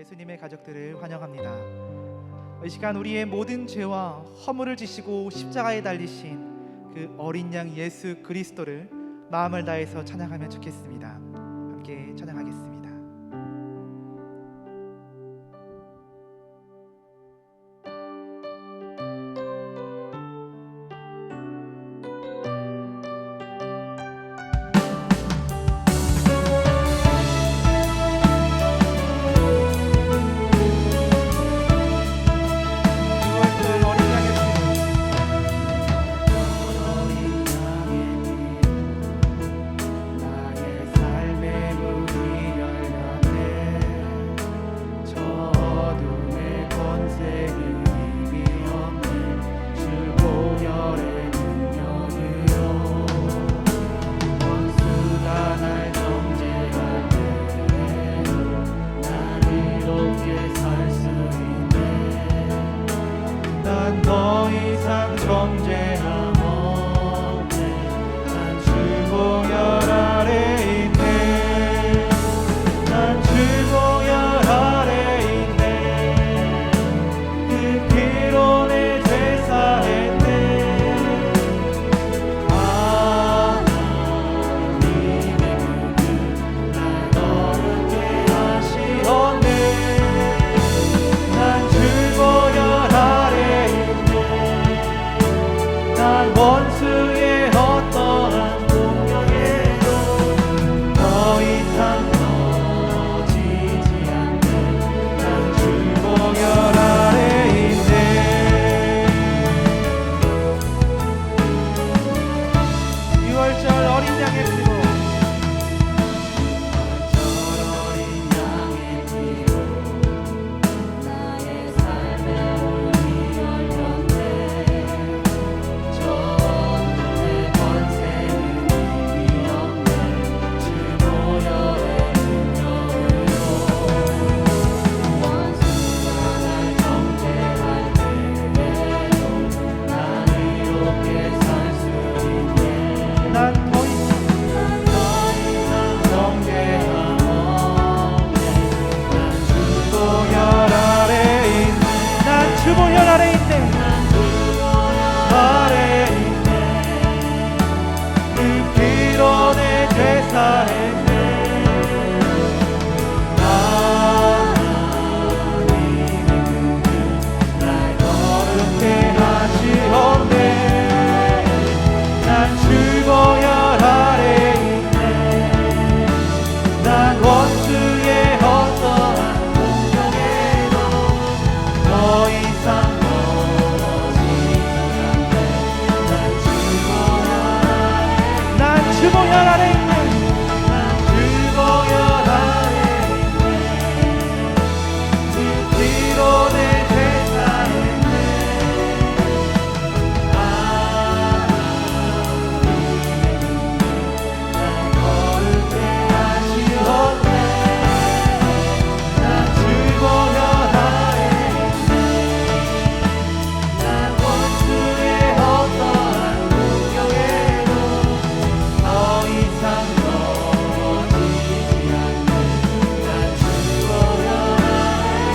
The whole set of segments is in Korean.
예수님의 가족들을 환영합니다. 이 시간 우리의 모든 죄와 허물을 지시고 십자가에 달리신 그 어린 양 예수 그리스도를 마음을 다해서 찬양하면 좋겠습니다. 함께 찬양하겠습니다. 원수의 어떠한 공격에도 더 이상 넘어지지 않는 난 주보혈 아래 있네. 6월절 어린 양의 피로 어린 양의 피로 나의 삶의 문이 열렸네. 내 권세는 힘이 없네. 주 보혈의 능력으로 원수가 날 정죄할 때에도 난 이롭게 살 수 있네. 난 더 이상 정죄함 없네. 난 주 보혈 아래 있네. 난 주보혈 아래 있네. 난 주보혈 아래 있네. 그 피로 내 죄 사했네. 하나님의 은혜 날 거룩해 하시옵네. 난 주보혈 아래 있네. 난 원수의 어떠한 공격에도 더 이상 넘어지지 않네. 난 주보혈 아래 난 주보혈 아래 있네. 난 주보혈 아래 있네. 그 피로 내 죄 사했네. 날 거룩해 하시옵네. 난 주보혈 아래 있네. 난 원수의 어떠한 공격에도 더 이상 넘어지지 않네. 난 주보혈 아래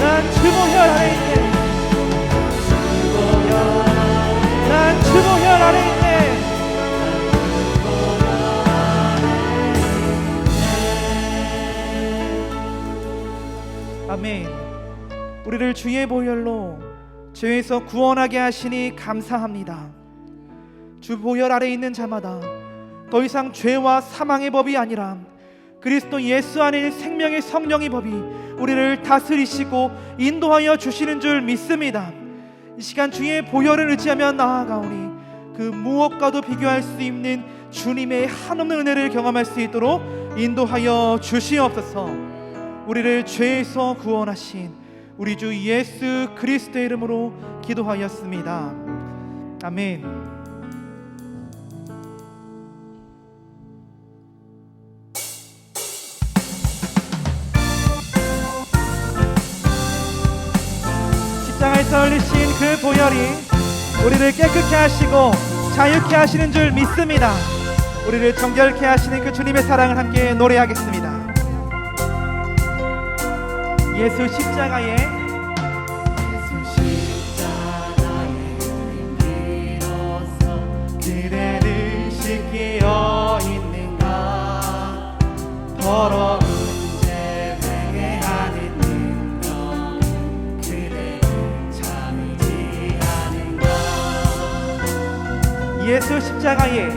난 주보혈 아래 있네. 주보혈 아래 난 주보혈 아래 있네. 아멘. 우리를 주의 보혈로 죄에서 구원하게 하시니 감사합니다. 주 보혈 아래 있는 자마다 더 이상 죄와 사망의 법이 아니라 그리스도 예수 안에 생명의 성령의 법이 우리를 다스리시고 인도하여 주시는 줄 믿습니다. 이 시간 주의 보혈을 의지하며 나아가오니 그 무엇과도 비교할 수 없는 주님의 한없는 은혜를 경험할 수 있도록 인도하여 주시옵소서. 우리를 죄에서 구원하신 우리 주 예수 그리스도의 이름으로 기도하였습니다. 아멘. 십자가에서 흘리신 그 보혈이 우리를 깨끗게 하시고 자유케 하시는 줄 믿습니다. 우리를 정결케 하시는 그 주님의 사랑을 함께 노래하겠습니다. 예수 십자가에 그대를 씻기어 있는가 더러운 죄 회개하는 능력 그대를 참지 않은가 예수 십자가에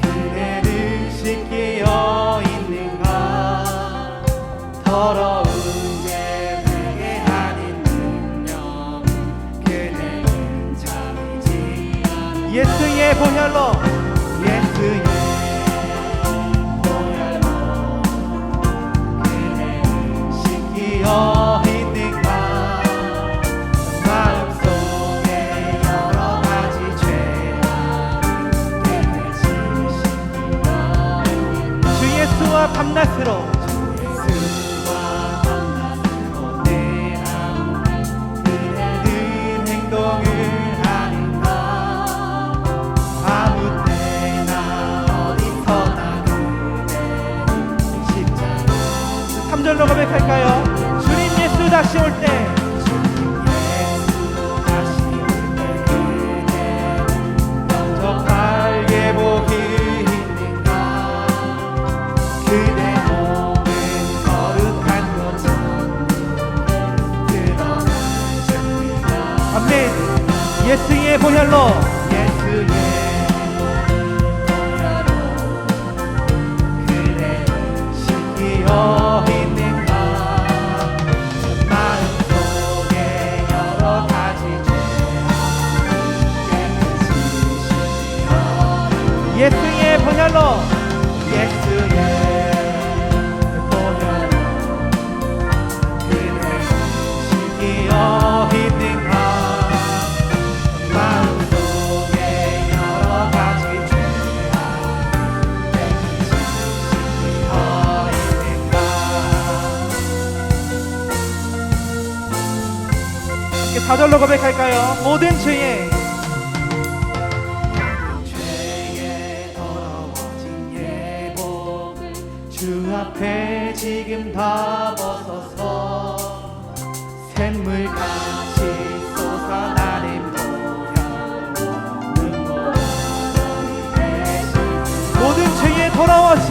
그대를 씻기어 있는가 더러운 죄 회개하는 능력 그대를 참지 않은가 예수의 보혈로 예수의 보혈로 그대를 씻기어 있는가 마음속에 여러 가지 죄악 그대를 씻기어 있는가 주 예수와 밤낮으로 내 마음 그대는 행동을 하는가 아무 때나 어디서나 그대는 십자가 3절로 고백할까요? 주님 예수 다시 올 때 영접하게 복이 있는가 그대 몸은 거룩한 것처럼 드러나셨는가 아멘 예수의 보혈로 예수의 보혈로 그대를 씻기어 있는가 마음속에 여러 가지 죄악 예수의 보혈로 예수의 보혈로 그대를 씻기어 있는가 마음속에 여러 가지 죄악 씻기어 있는가 함께 4절로 고백할까요? 모든 죄에 더러워진 예복을 주 앞에 지금 다 벗어서 샘물같이 솟아나는 보혈로 눈물로 대신 모든 죄에 더러워진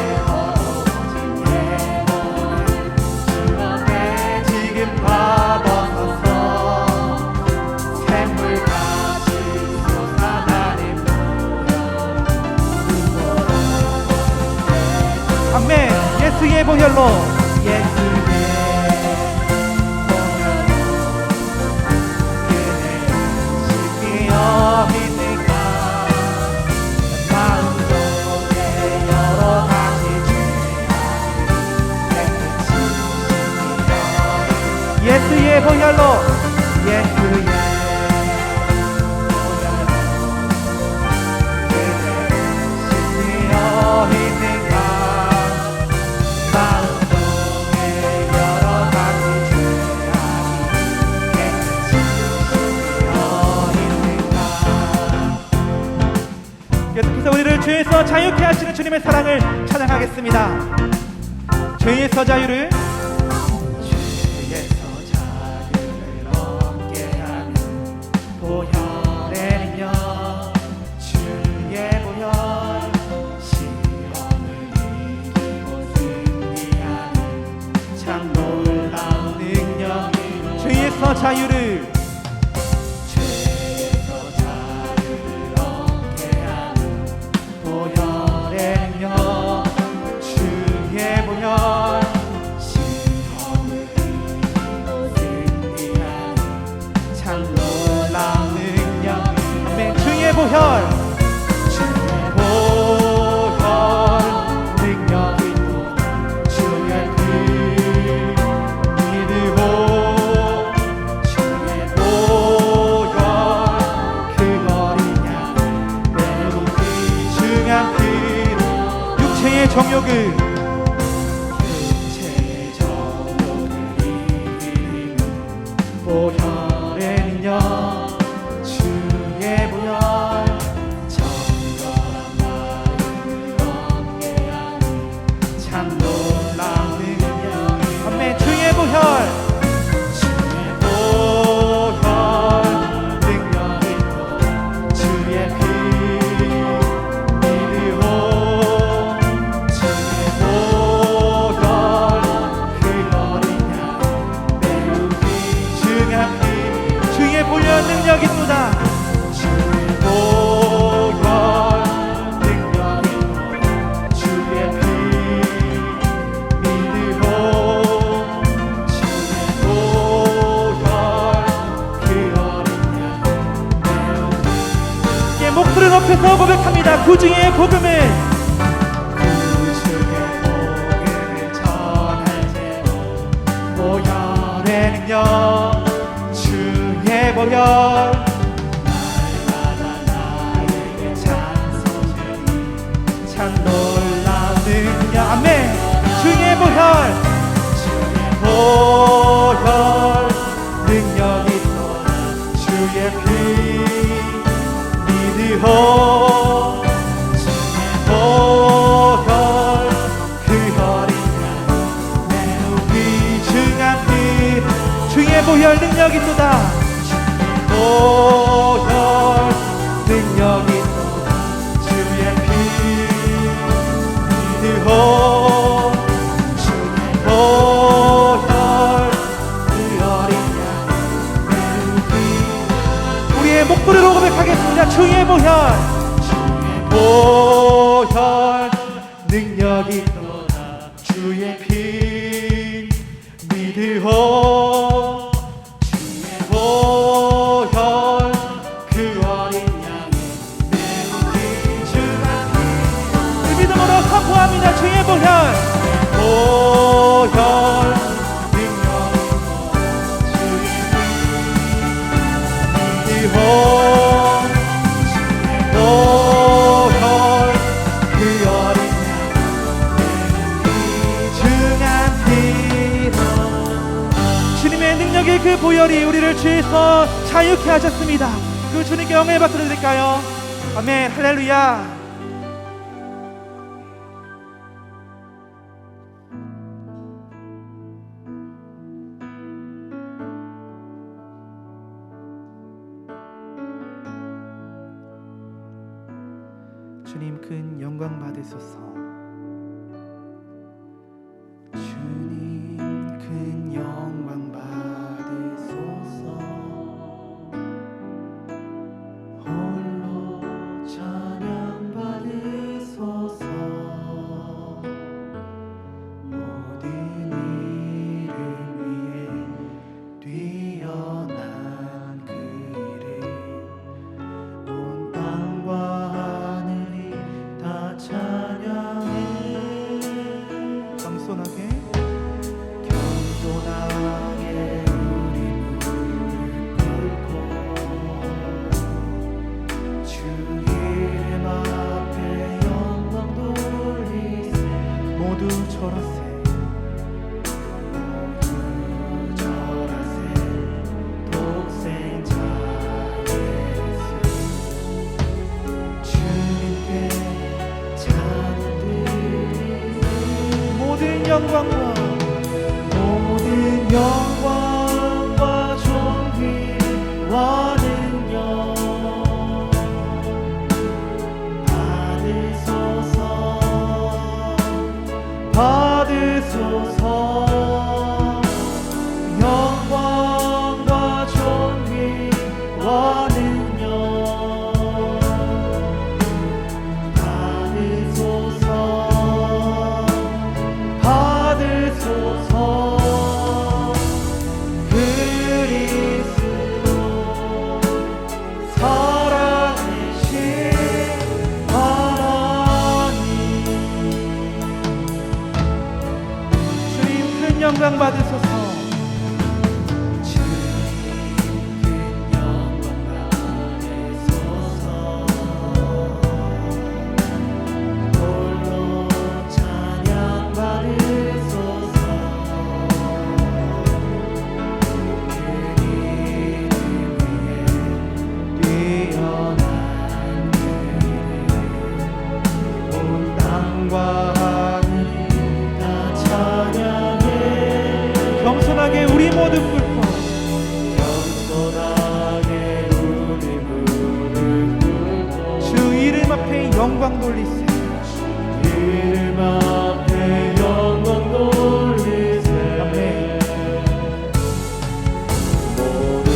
예복을 주 앞에 지금 다 벗어서 샘물같이 솟아나는 아멘 예수의 보혈로 예수의 보혈로 그대를 씻기어 있는가 마음속에 여러 가지 죄악 예수의 보혈로 예수의 계속해서 우리를 죄에서 자유케 하시는 주님의 사랑을 찬양하겠습니다. 죄에서 자유를 얻게 하는 보혈의 능력 주의 보혈 시험을 이기고 승리하는 참 놀라운 능력이 죄에서 자유를 보혈 주의 보혈 능력 있고 주의 그 믿으고 주의 보혈 그 어린 양 매우 귀중한 그 육체의 정욕을 이기는 보혈의 능력 주의 보혈 정결한 보혈 능력 있도다. 주의 보혈 능력 있도다. 주의 피 믿으오. 주의 보혈 그 어린 양 예, 목소리 높여서 고백합니다. 구주의 복음을 전할 때 보혈의 능력 주의 보혈 날마다 나에게 찬송하니 참 놀라운 능력 아멘. 주의 보혈 주의 보혈 능력 있도다. 주의 피 믿으오. 주의 보혈 그 어린 양 매우 귀중한 피 주의 보혈 능력 있도다. 보혈 능력 있도다. 주의 피 믿으오. 주의 보혈 그 어린 양 매우 우리의 목소리로 고백하겠습니다. 주의 보혈 보혈 능력 있도다. 주의 피 믿으오. 주의 보혈 그 어린 양의 매우 귀중한 우리 믿음으로 선포합니다. 주의 보혈 보혈 능력 있도다. 주의 피 믿으오. 주님의 능력의 그 보혈이 우리를 죄에서 자유케 하셨습니다. 그 주님께 영광의 박수를 드릴까요? 아멘. 할렐루야. 주님 큰 영광 받으소서. 주님 큰 영광 받으소서. 홀로 찬양 받으소서. 모든 이름 위에 뛰어난 그 이름 온 땅과 하늘이 다 찬양해. 겸손하게 겸손하게 우리 무릎 꿇고 주 이름 앞에 영광 돌리세. 모두 절하세. 모두 절하세. 독생자 예수 주님께 찬양 드리세. 모든 영광과 존귀와 능력 받으소서. 영광과 존귀와 능력 받으소서. 그리스도 살아계신 하나님. 주님 큰 영광 받으소서. 겸손하게 우리 모두 꿇고 주 이름 앞에 영광 돌리세. 이름 앞에 영광 돌리세. 모든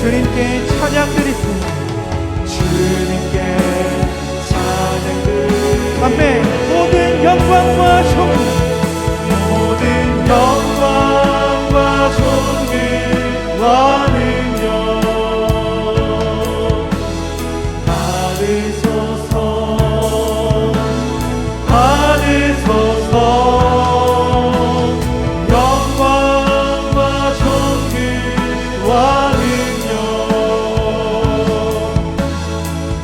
주님께 찬양 드리세. 주님께 찬양을 아멘. 모든 영광과 존귀, 모든 영광과 존귀와 능력 받으소서 받으소서 영광과 존귀와 능력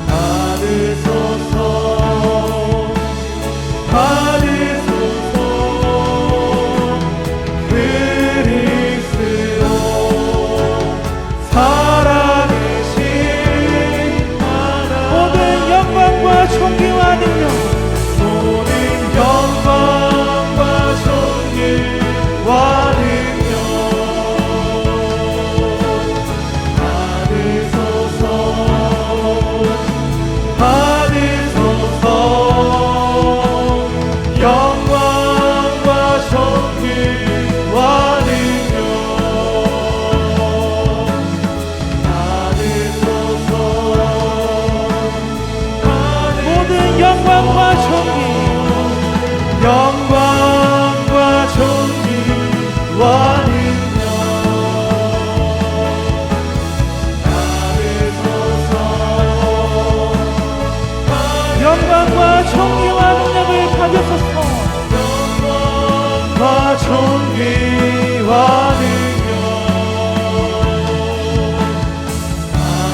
받으소서 받으소서 그리스도 살아계신 하나님 모든 영광과 존귀와 능력, 모든 영광과 존귀와 능력 받으소서 받으소서 영광과 존귀와 능력 받으소서 모든 영광과 존귀, 영광과 존귀와 능력 받으소서 영광과 존귀와 능력을 받으소서. 영광과 존귀와 능력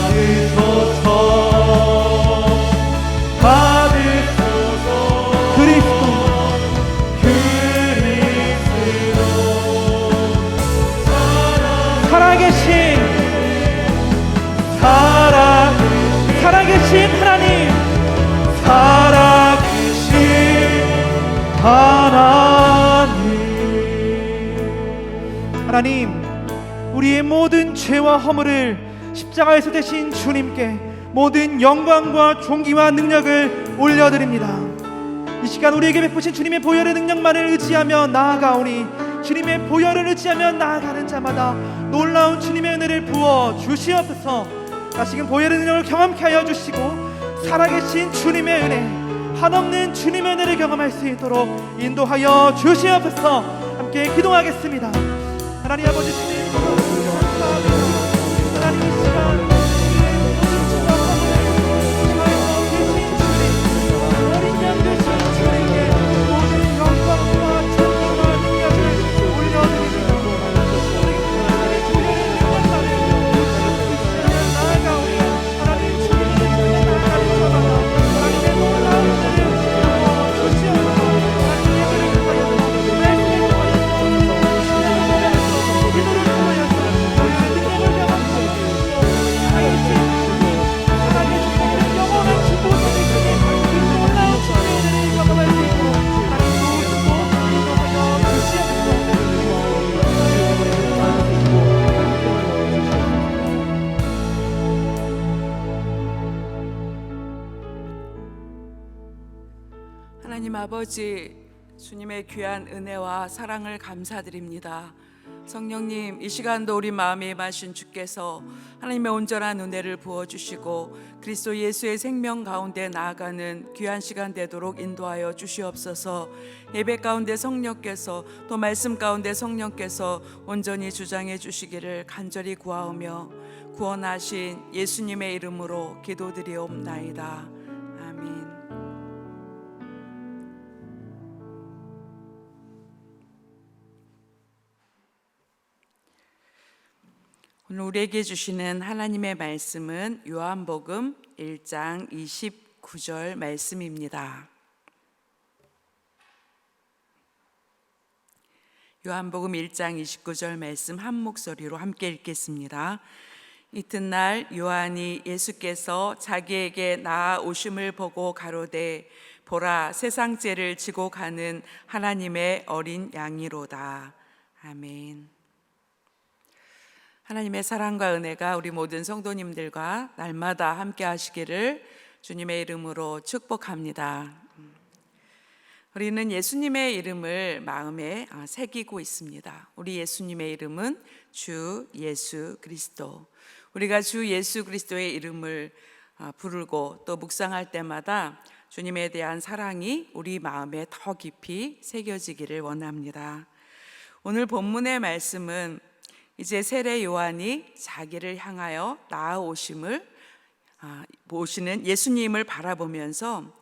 받으소서 받으소서 그리스도 살아계신 살아계신 하나님, 살아계신 하나님, 우리의 모든 죄와 허물을 십자가에서 대신 주님께 모든 영광과 존귀와 능력을 올려드립니다. 이 시간 우리에게 베푸신 주님의 보혈의 능력만을 의지하며 나아가오니 주님의 보혈을 의지하며 나아가는 자마다 놀라운 주님의 은혜를 부어 주시옵소서. 다시금 보혈의 능력을 경험케 하여 주시고 살아계신 주님의 은혜, 한없는 주님의 은혜를 경험할 수 있도록 인도하여 주시옵소서. 함께 기도하겠습니다. 하나님 아버지, 주님 감사합니다. 하나님 이 시간 어린 양 되신 주님께 모든 영광과 존귀와 능력을 올려드립니다. 나아가오니 하나님 주님의 나아가는 자마다 하나님의 놀라운 은혜를 주시옵소서. 하나님 예배를 통하여서 말씀을 통하여서 기도를 통하여서 우리의 능력을 경험하여 살아계신 영원한 축복을 주님 이 놀라운 주님의 은혜를 경험할 수 있도록 하나님 도우시고 인도하여 주시옵소서. 하나님 아버지, 주님의 귀한 은혜와 사랑을 감사드립니다. 성령님, 이 시간도 우리 마음에 임하신 주께서 하나님의 온전한 은혜를 부어주시고 그리스도 예수의 생명 가운데 나아가는 귀한 시간 되도록 인도하여 주시옵소서. 예배 가운데 성령께서, 또 말씀 가운데 성령께서 온전히 주장해 주시기를 간절히 구하오며 구원하신 예수님의 이름으로 기도드리옵나이다. 아멘. 오늘 우리에게 주시는 하나님의 말씀은 요한복음 1장 29절 말씀입니다. 요한복음 1장 29절 말씀 한 목소리로 함께 읽겠습니다. 이튿날 요한이 예수께서 자기에게 나아오심을 보고 가로되 보라, 세상 죄를 지고 가는 하나님의 어린 양이로다. 아멘. 하나님의 사랑과 은혜가 우리 모든 성도님들과 날마다 함께 하시기를 주님의 이름으로 축복합니다. 우리는 예수님의 이름을 마음에 새기고 있습니다. 우리 예수님의 이름은 주 예수 그리스도. 우리가 주 예수 그리스도의 이름을 부르고 또 묵상할 때마다 주님에 대한 사랑이 우리 마음에 더 깊이 새겨지기를 원합니다. 오늘 본문의 말씀은 이제 세례 요한이 자기를 향하여 나아오시는 예수님을 바라보면서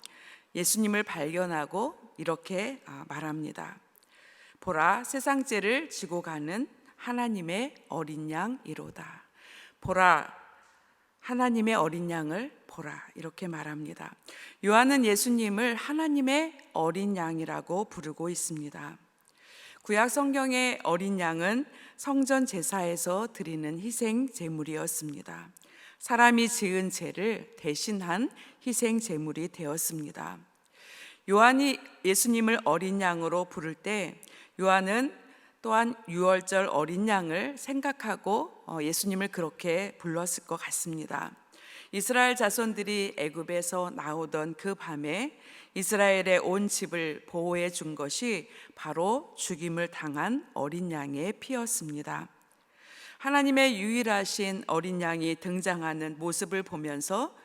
예수님을 발견하고 이렇게 말합니다. 보라, 세상 죄를 지고 가는 하나님의 어린 양이로다. 보라, 하나님의 어린 양을 보라, 이렇게 말합니다. 요한은 예수님을 하나님의 어린 양이라고 부르고 있습니다. 구약 성경의 어린 양은 성전 제사에서 드리는 희생 제물이었습니다. 사람이 지은 죄를 대신한 희생 제물이 되었습니다. 요한이 예수님을 어린 양으로 부를 때 요한은 또한 유월절 어린 양을 생각하고 예수님을 그렇게 불렀을 것 같습니다. 이스라엘 자손들이 애굽에서 나오던 그 밤에 이스라엘의 온 집을 보호해 준 것이 바로 죽임을 당한 어린 양의 피였습니다. 하나님의 유일하신 어린 양이 등장하는 모습을 보면서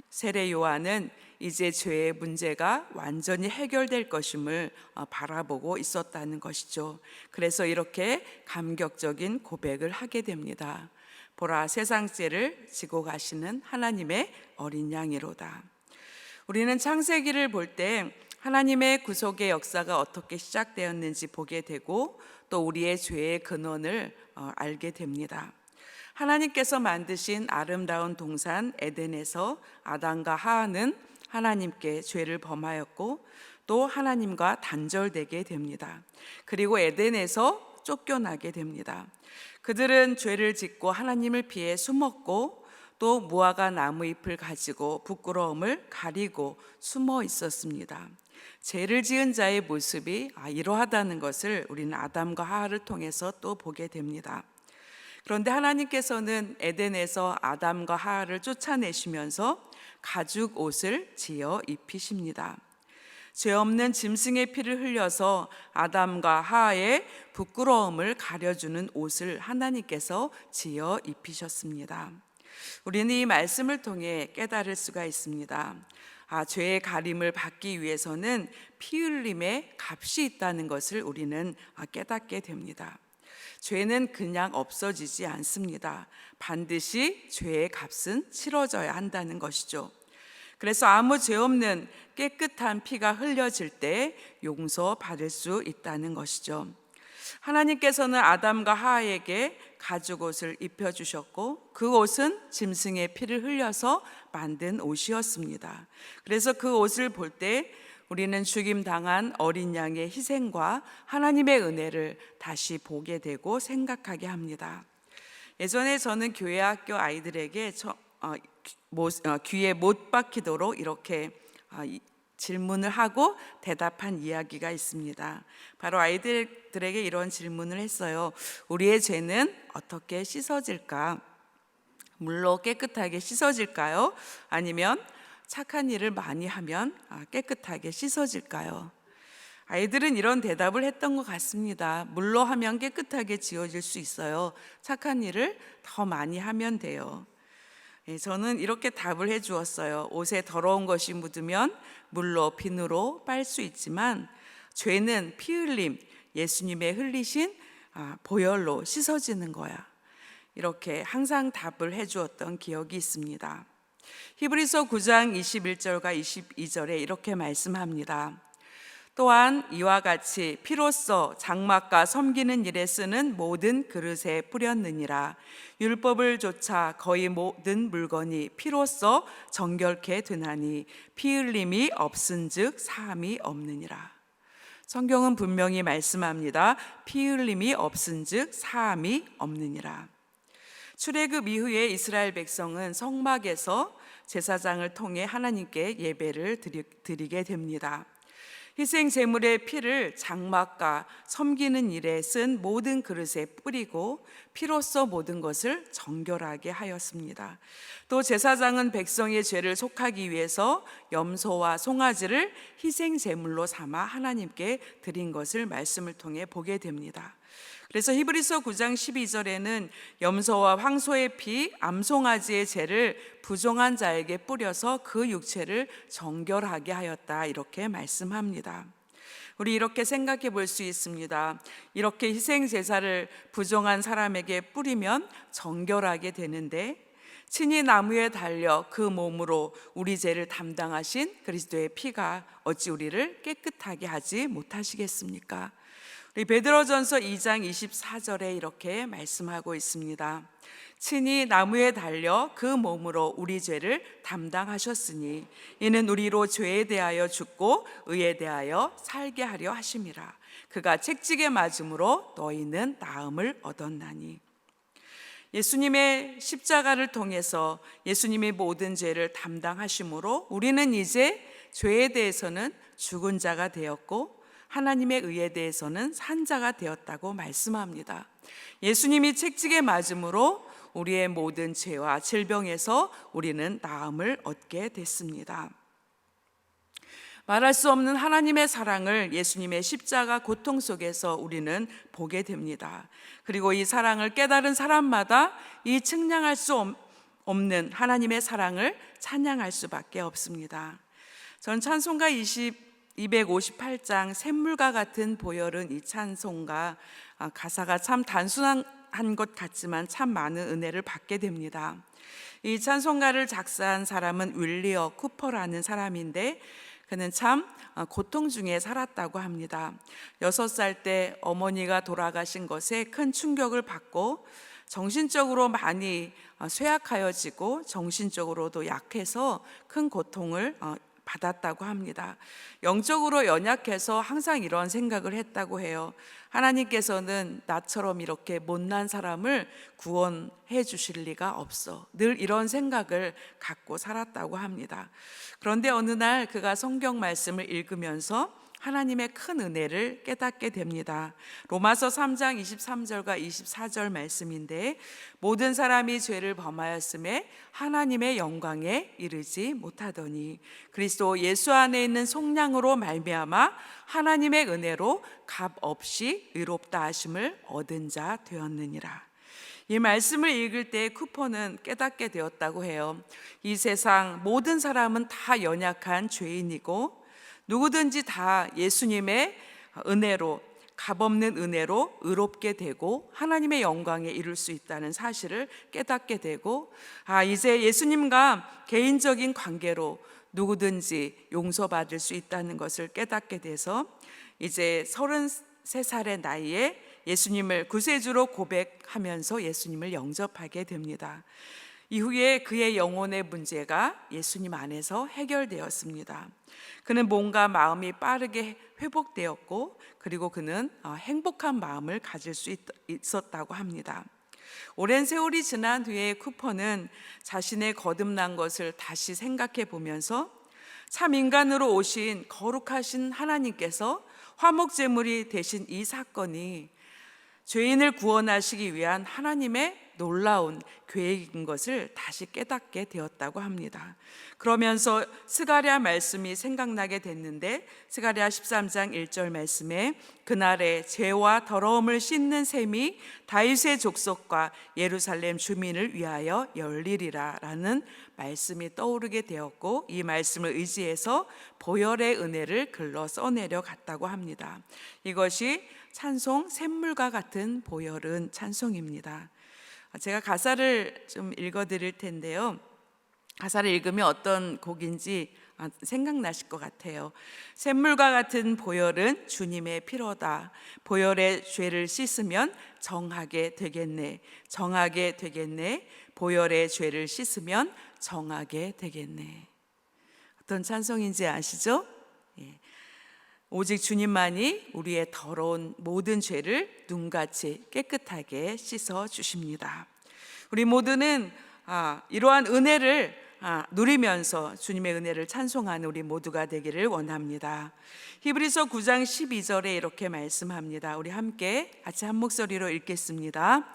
세례 요한은 이제 죄의 문제가 완전히 해결될 것임을 바라보고 있었다는 것이죠. 그래서 이렇게 감격적인 고백을 하게 됩니다. 보라, 세상 죄를 지고 가시는 하나님의 어린 양이로다. 우리는 창세기를 볼 때 하나님의 구속의 역사가 어떻게 시작되었는지 보게 되고 또 우리의 죄의 근원을 알게 됩니다. 하나님께서 만드신 아름다운 동산 에덴에서 아담과 하와는 하나님께 죄를 범하였고 또 하나님과 단절되게 됩니다. 그리고 에덴에서 쫓겨나게 됩니다. 그들은 죄를 짓고 하나님을 피해 숨었고 또 무화과 나무 잎을 가지고 부끄러움을 가리고 숨어 있었습니다. 죄를 지은 자의 모습이 이러하다는 것을 우리는 아담과 하와를 통해서 또 보게 됩니다. 그런데 하나님께서는 에덴에서 아담과 하와를 쫓아내시면서 가죽 옷을 지어 입히십니다. 죄 없는 짐승의 피를 흘려서 아담과 하와의 부끄러움을 가려주는 옷을 하나님께서 지어 입히셨습니다. 우리는 이 말씀을 통해 깨달을 수가 있습니다. 죄의 가림을 받기 위해서는 피 흘림의 값이 있다는 것을 우리는 깨닫게 됩니다. 죄는 그냥 없어지지 않습니다. 반드시 죄의 값은 치러져야 한다는 것이죠. 그래서 아무 죄 없는 깨끗한 피가 흘려질 때 용서받을 수 있다는 것이죠. 하나님께서는 아담과 하와에게 가죽 옷을 입혀주셨고 그 옷은 짐승의 피를 흘려서 만든 옷이었습니다. 그래서 그 옷을 볼 때 우리는 죽임당한 어린 양의 희생과 하나님의 은혜를 다시 보게 되고 생각하게 합니다. 예전에 저는 교회 학교 아이들에게 귀에 못 박히도록 이렇게 질문을 하고 대답한 이야기가 있습니다. 바로 아이들에게 이런 질문을 했어요. 우리의 죄는 어떻게 씻어질까? 물로 깨끗하게 씻어질까요? 아니면 착한 일을 많이 하면 깨끗하게 씻어질까요? 아이들은 이런 대답을 했던 것 같습니다. 물로 하면 깨끗하게 지워질 수 있어요. 착한 일을 더 많이 하면 돼요. 저는 이렇게 답을 해 주었어요. 옷에 더러운 것이 묻으면 물로 비누로 빨 수 있지만 죄는 피 흘림, 예수님의 흘리신 보혈로 씻어지는 거야. 이렇게 항상 답을 해 주었던 기억이 있습니다. 히브리서 9장 21절과 22절에 이렇게 말씀합니다. 또한 이와 같이 피로써 장막과 섬기는 일에 쓰는 모든 그릇에 뿌렸느니라. 율법을 조차 거의 모든 물건이 피로써 정결케 되나니 피 흘림이 없은즉 사함이 없느니라. 성경은 분명히 말씀합니다. 피 흘림이 없은즉 사함이 없느니라. 출애굽 이후에 이스라엘 백성은 성막에서 제사장을 통해 하나님께 예배를 드리게 됩니다. 희생 제물의 피를 장막과 섬기는 일에 쓴 모든 그릇에 뿌리고 피로써 모든 것을 정결하게 하였습니다. 또 제사장은 백성의 죄를 속하기 위해서 염소와 송아지를 희생 제물로 삼아 하나님께 드린 것을 말씀을 통해 보게 됩니다. 그래서 히브리서 9장 12절에는 염소와 황소의 피, 암송아지의 죄를 부정한 자에게 뿌려서 그 육체를 정결하게 하였다, 이렇게 말씀합니다. 우리 이렇게 생각해 볼 수 있습니다. 이렇게 희생 제사를 부정한 사람에게 뿌리면 정결하게 되는데, 친히 나무에 달려 그 몸으로 우리 죄를 담당하신 그리스도의 피가 어찌 우리를 깨끗하게 하지 못하시겠습니까? 우리 베드로전서 2장 24절에 이렇게 말씀하고 있습니다. 친히 나무에 달려 그 몸으로 우리 죄를 담당하셨으니 이는 우리로 죄에 대하여 죽고 의에 대하여 살게 하려 하심이라. 그가 채찍에 맞음으로 너희는 나음을 얻었나니. 예수님의 십자가를 통해서 예수님의 모든 죄를 담당하심으로 우리는 이제 죄에 대해서는 죽은 자가 되었고 하나님의 의에 대해서는 산 자가 되었다고 말씀합니다. 예수님이 채찍에 맞음으로 우리의 모든 죄와 질병에서 우리는 나음을 얻게 됐습니다. 말할 수 없는 하나님의 사랑을 예수님의 십자가 고통 속에서 우리는 보게 됩니다. 그리고 이 사랑을 깨달은 사람마다 이 측량할 수 없는 하나님의 사랑을 찬양할 수밖에 없습니다. 전 찬송가 258장 샘물과 같은 보혈은 이 찬송가 가사가 참 단순한 것 같지만 참 많은 은혜를 받게 됩니다. 이 찬송가를 작사한 사람은 윌리엄 쿠퍼라는 사람인데 그는 참 고통 중에 살았다고 합니다. 6살 때 어머니가 돌아가신 것에 큰 충격을 받고 정신적으로 많이 쇠약하여지고 정신적으로도 약해서 큰 고통을 받았다고 합니다. 영적으로 연약해서 항상 이런 생각을 했다고 해요. 하나님께서는 나처럼 이렇게 못난 사람을 구원해 주실 리가 없어. 늘 이런 생각을 갖고 살았다고 합니다. 그런데 어느 날 그가 성경 말씀을 읽으면서 하나님의 큰 은혜를 깨닫게 됩니다. 로마서 3장 23절과 24절 말씀인데 모든 사람이 죄를 범하였음에 하나님의 영광에 이르지 못하더니 그리스도 예수 안에 있는 속량으로 말미암아 하나님의 은혜로 값 없이 의롭다 하심을 얻은 자 되었느니라. 이 말씀을 읽을 때 쿠퍼는 깨닫게 되었다고 해요. 이 세상 모든 사람은 다 연약한 죄인이고 누구든지 다 예수님의 은혜로, 값없는 은혜로 의롭게 되고 하나님의 영광에 이룰 수 있다는 사실을 깨닫게 되고 이제 예수님과 개인적인 관계로 누구든지 용서받을 수 있다는 것을 깨닫게 돼서 이제 33살의 나이에 예수님을 구세주로 고백하면서 예수님을 영접하게 됩니다. 이후에 그의 영혼의 문제가 예수님 안에서 해결되었습니다. 그는 뭔가 마음이 빠르게 회복되었고 그리고 그는 행복한 마음을 가질 수 있었다고 합니다. 오랜 세월이 지난 뒤에 쿠퍼는 자신의 거듭난 것을 다시 생각해 보면서 참 인간으로 오신 거룩하신 하나님께서 화목제물이 되신 이 사건이 죄인을 구원하시기 위한 하나님의 놀라운 계획인 것을 다시 깨닫게 되었다고 합니다. 그러면서 스가랴 말씀이 생각나게 됐는데 스가랴 13장 1절 말씀에 그날에 죄와 더러움을 씻는 셈이 다윗의 족속과 예루살렘 주민을 위하여 열리리라 라는 말씀이 떠오르게 되었고 이 말씀을 의지해서 보혈의 은혜를 글러 써내려 갔다고 합니다. 이것이 찬송 샘물과 같은 보혈은 찬송입니다. 제가 가사를 좀 읽어드릴 텐데요. 가사를 읽으면 어떤 곡인지 생각나실 것 같아요. 샘물과 같은 보혈은 주님의 피로다. 보혈의 죄를 씻으면 정하게 되겠네. 정하게 되겠네. 보혈의 죄를 씻으면 정하게 되겠네. 어떤 찬송인지 아시죠? 예. 오직 주님만이 우리의 더러운 모든 죄를 눈같이 깨끗하게 씻어 주십니다. 우리 모두는 이러한 은혜를 누리면서 주님의 은혜를 찬송하는 우리 모두가 되기를 원합니다. 히브리서 9장 12절에 이렇게 말씀합니다. 우리 함께 같이 한 목소리로 읽겠습니다.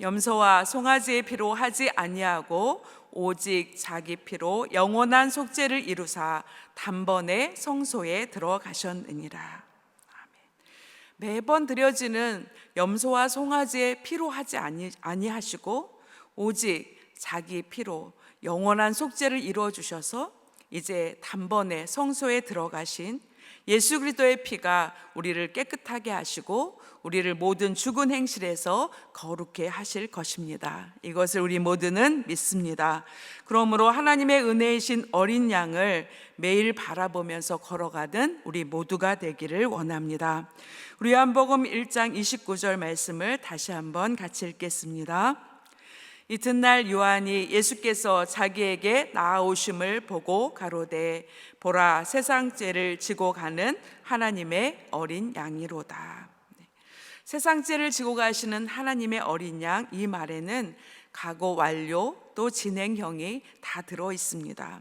염소와 송아지의 피로 하지 아니하고 오직 자기 피로 영원한 속죄를 이루사 단번에 성소에 들어가셨느니라. 아멘. 매번 드려지는 염소와 송아지의 피로 하지 아니하시고 오직 자기 피로 영원한 속죄를 이루어 주셔서 이제 단번에 성소에 들어가신 예수 그리스도의 피가 우리를 깨끗하게 하시고 우리를 모든 죽은 행실에서 거룩해 하실 것입니다. 이것을 우리 모두는 믿습니다. 그러므로 하나님의 은혜이신 어린 양을 매일 바라보면서 걸어가는 우리 모두가 되기를 원합니다. 우리 요한복음 1장 29절 말씀을 다시 한번 같이 읽겠습니다. 이튿날 요한이 예수께서 자기에게 나아오심을 보고 가로되 보라 세상 죄를 지고 가는 하나님의 어린 양이로다. 세상 죄를 지고 가시는 하나님의 어린 양, 이 말에는 각오 완료 또 진행형이 다 들어 있습니다.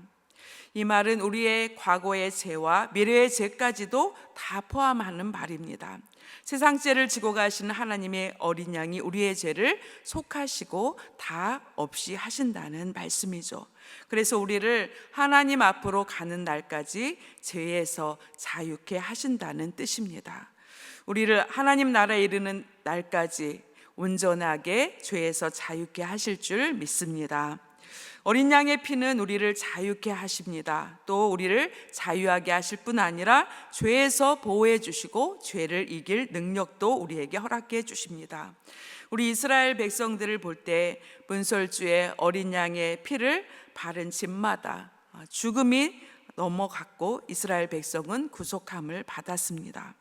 이 말은 우리의 과거의 죄와 미래의 죄까지도 다 포함하는 말입니다. 세상 죄를 지고 가시는 하나님의 어린 양이 우리의 죄를 속하시고 다 없이 하신다는 말씀이죠. 그래서 우리를 하나님 앞으로 가는 날까지 죄에서 자유케 하신다는 뜻입니다. 우리를 하나님 나라에 이르는 날까지 온전하게 죄에서 자유케 하실 줄 믿습니다. 어린 양의 피는 우리를 자유케 하십니다. 또 우리를 자유하게 하실 뿐 아니라 죄에서 보호해 주시고 죄를 이길 능력도 우리에게 허락해 주십니다. 우리 이스라엘 백성들을 볼 때 문설주에 어린 양의 피를 바른 집마다 죽음이 넘어갔고 이스라엘 백성은 구속함을 받았습니다.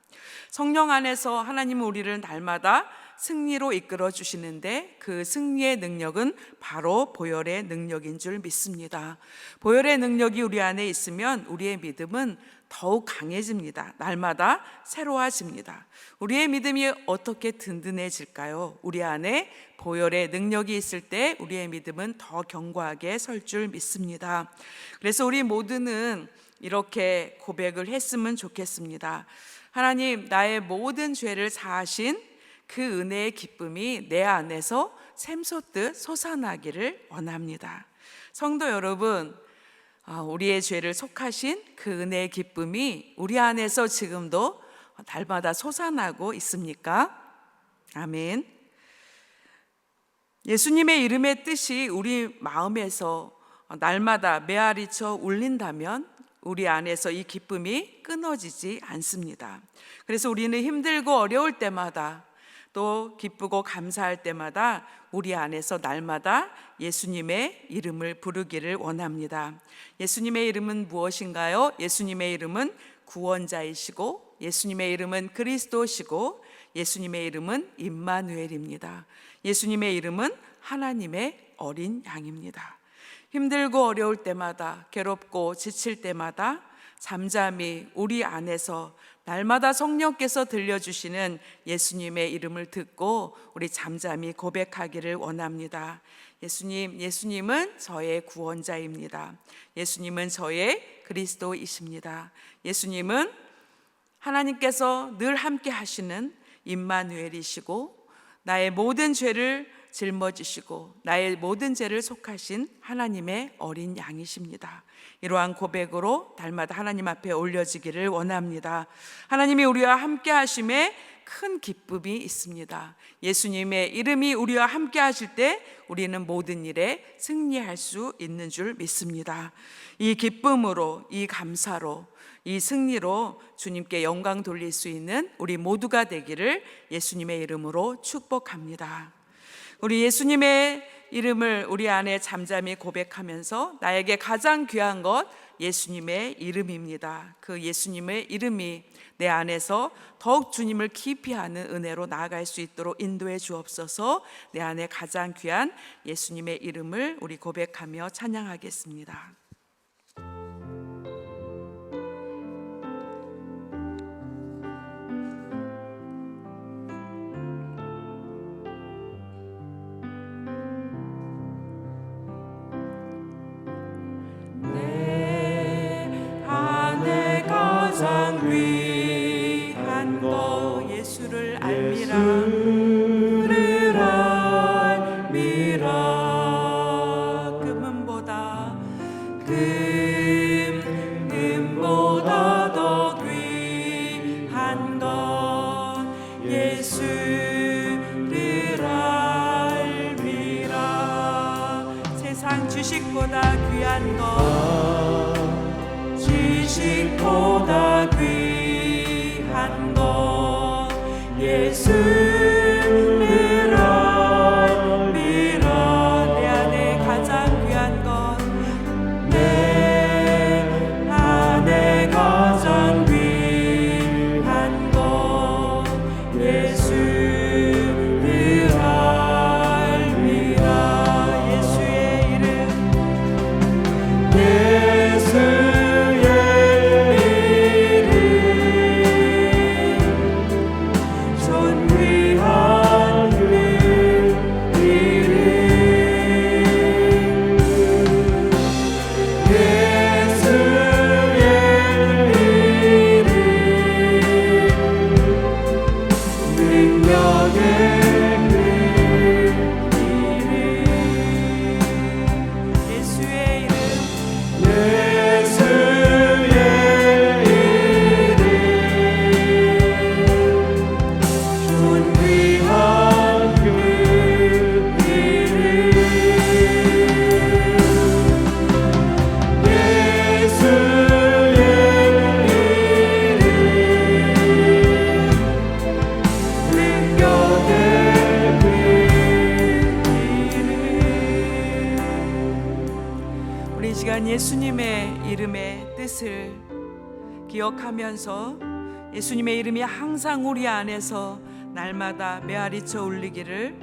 성령 안에서 하나님은 우리를 날마다 승리로 이끌어 주시는데 그 승리의 능력은 바로 보혈의 능력인 줄 믿습니다. 보혈의 능력이 우리 안에 있으면 우리의 믿음은 더욱 강해집니다. 날마다 새로워집니다. 우리의 믿음이 어떻게 든든해질까요? 우리 안에 보혈의 능력이 있을 때 우리의 믿음은 더 견고하게 설 줄 믿습니다. 그래서 우리 모두는 이렇게 고백을 했으면 좋겠습니다. 하나님, 나의 모든 죄를 사하신 그 은혜의 기쁨이 내 안에서 샘솟듯 솟아나기를 원합니다. 성도 여러분, 우리의 죄를 속하신 그 은혜의 기쁨이 우리 안에서 지금도 날마다 솟아나고 있습니까? 아멘. 예수님의 이름의 뜻이 우리 마음에서 날마다 메아리쳐 울린다면 우리 안에서 이 기쁨이 끊어지지 않습니다. 그래서 우리는 힘들고 어려울 때마다 또 기쁘고 감사할 때마다 우리 안에서 날마다 예수님의 이름을 부르기를 원합니다. 예수님의 이름은 무엇인가요? 예수님의 이름은 구원자이시고 예수님의 이름은 그리스도시고 예수님의 이름은 임마누엘입니다. 예수님의 이름은 하나님의 어린 양입니다. 힘들고 어려울 때마다, 괴롭고 지칠 때마다 잠잠히 우리 안에서 날마다 성령께서 들려주시는 예수님의 이름을 듣고 우리 잠잠히 고백하기를 원합니다. 예수님, 예수님은 저의 구원자입니다. 예수님은 저의 그리스도이십니다. 예수님은 하나님께서 늘 함께 하시는 임마누엘이시고 나의 모든 죄를 짊어지시고 나의 모든 죄를 속하신 하나님의 어린 양이십니다. 이러한 고백으로 날마다 하나님 앞에 올려지기를 원합니다. 하나님이 우리와 함께 하심에 큰 기쁨이 있습니다. 예수님의 이름이 우리와 함께 하실 때 우리는 모든 일에 승리할 수 있는 줄 믿습니다. 이 기쁨으로, 이 감사로, 이 승리로 주님께 영광 돌릴 수 있는 우리 모두가 되기를 예수님의 이름으로 축복합니다. 우리 예수님의 이름을 우리 안에 잠잠히 고백하면서 나에게 가장 귀한 것 예수님의 이름입니다. 그 예수님의 이름이 내 안에서 더욱 주님을 깊이 아는 은혜로 나아갈 수 있도록 인도해 주옵소서. 내 안에 가장 귀한 예수님의 이름을 우리 고백하며 찬양하겠습니다. 가장 위한 것 예수를 알미라. 예수를 알미라. 금은보다 지식보다 귀한 것 지식보다 귀한 것 예수를 알미라. 내 안에 가장 귀한 것 내 안에 가장 귀한 것 예수를 알미라. 예수의 이름 예수의 이름 존귀한 그 이름 예수의 이름 능력의 그 이름 예수의 이름 예수의 이름 존귀한 그 이름 예수의 이름 능력의 그 이름. 우리 이 시간 예수님의 이름의 뜻을 기억하면서 예수님의 이름이 항상 우리 안에서 날마다 메아리쳐 울리기를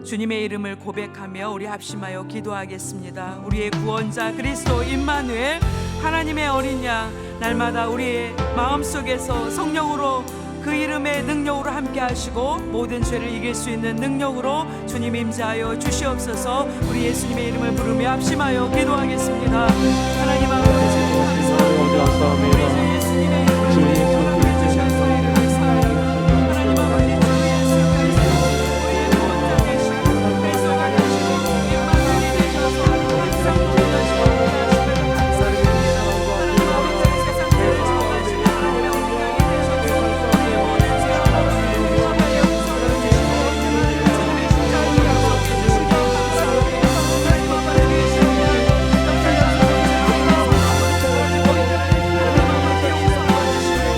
주님의 이름을 고백하며 우리 합심하여 기도하겠습니다. 우리의 구원자 그리스도 임마누엘 하나님의 어린 양 날마다 우리의 마음속에서 성령으로 그 이름의 능력으로 함께 하시고 모든 죄를 이길 수 있는 능력으로 주님 임재하여 주시옵소서. 우리 예수님의 이름을 부르며 합심하여 기도하겠습니다. 하나님 아버지 감사합니다. 우리 주 예수님의 이름을 우리의 허락해 주셔서 이름을 사랑하는 하나님 아버지 주 예수 그리스도 우리의 구원자 되시고 그리스도가 되시고 임마누엘이 되셔서 항상 보존하시고 함께하심을 감사드립니다. 하나님 아버지 세상 죄를 사하시는 하나님의 어린 양이 되셔서 우리의 모든 죄와 범죄를 용서해 주시고 주님의 십자가를 약속해 주시고 감사드립니다. 하나님 아버지 계시면 영생하시고 하나님 아버지 용서해 주시고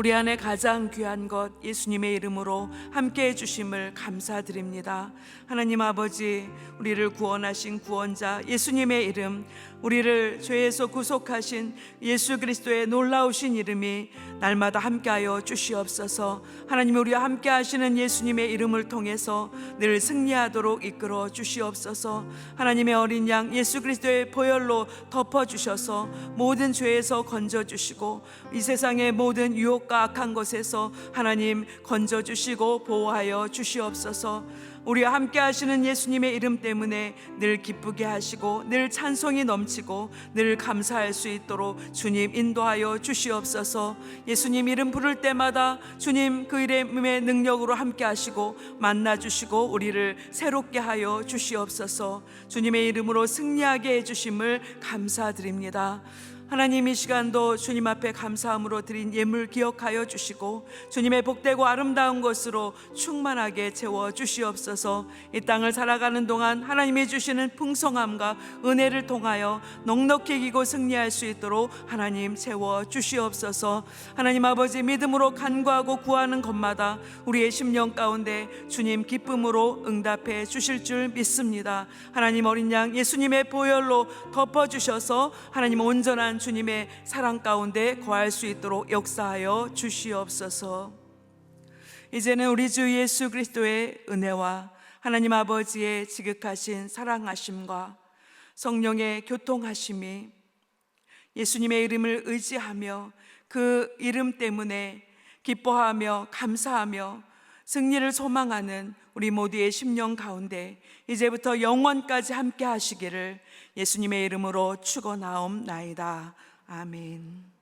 우리 안에 가장 귀한 것 예수님의 이름으로 함께 해주심을 감사드립니다. 하나님 아버지, 우리를 구원하신 구원자 예수님의 이름, 우리를 죄에서 구속하신 예수 그리스도의 놀라우신 이름이 날마다 함께하여 주시옵소서. 하나님, 우리와 함께 하시는 예수님의 이름을 통해서 늘 승리하도록 이끌어 주시옵소서. 하나님의 어린 양 예수 그리스도의 보혈로 덮어주셔서 모든 죄에서 건져주시고 이 세상의 모든 유혹과 악한 것에서 하나님 건져주시고 보호하여 주시옵소서. 우리와 함께 하시는 예수님의 이름 때문에 늘 기쁘게 하시고 늘 찬송이 넘치고 늘 감사할 수 있도록 주님 인도하여 주시옵소서. 예수님 이름 부를 때마다 주님 그 이름의 능력으로 함께 하시고 만나 주시고 우리를 새롭게 하여 주시옵소서. 주님의 이름으로 승리하게 해주심을 감사드립니다. 하나님, 이 시간도 주님 앞에 감사함으로 드린 예물 기억하여 주시고 주님의 복되고 아름다운 것으로 충만하게 채워 주시옵소서. 이 땅을 살아가는 동안 하나님이 주시는 풍성함과 은혜를 통하여 넉넉히 이기고 승리할 수 있도록 하나님 채워 주시옵소서. 하나님 아버지, 믿음으로 간구하고 구하는 것마다 우리의 심령 가운데 주님 기쁨으로 응답해 주실 줄 믿습니다. 하나님, 어린 양 예수님의 보혈로 덮어주셔서 하나님 온전한 주님의 사랑 가운데 거할 수 있도록 역사하여 주시옵소서. 이제는 우리 주 예수 그리스도의 은혜와 하나님 아버지의 지극하신 사랑하심과 성령의 교통하심이 예수님의 이름을 의지하며 그 이름 때문에 기뻐하며 감사하며 승리를 소망하는 우리 모두의 심령 가운데 이제부터 영원까지 함께 하시기를 예수님의 이름으로 축원하옵나이다. 아멘.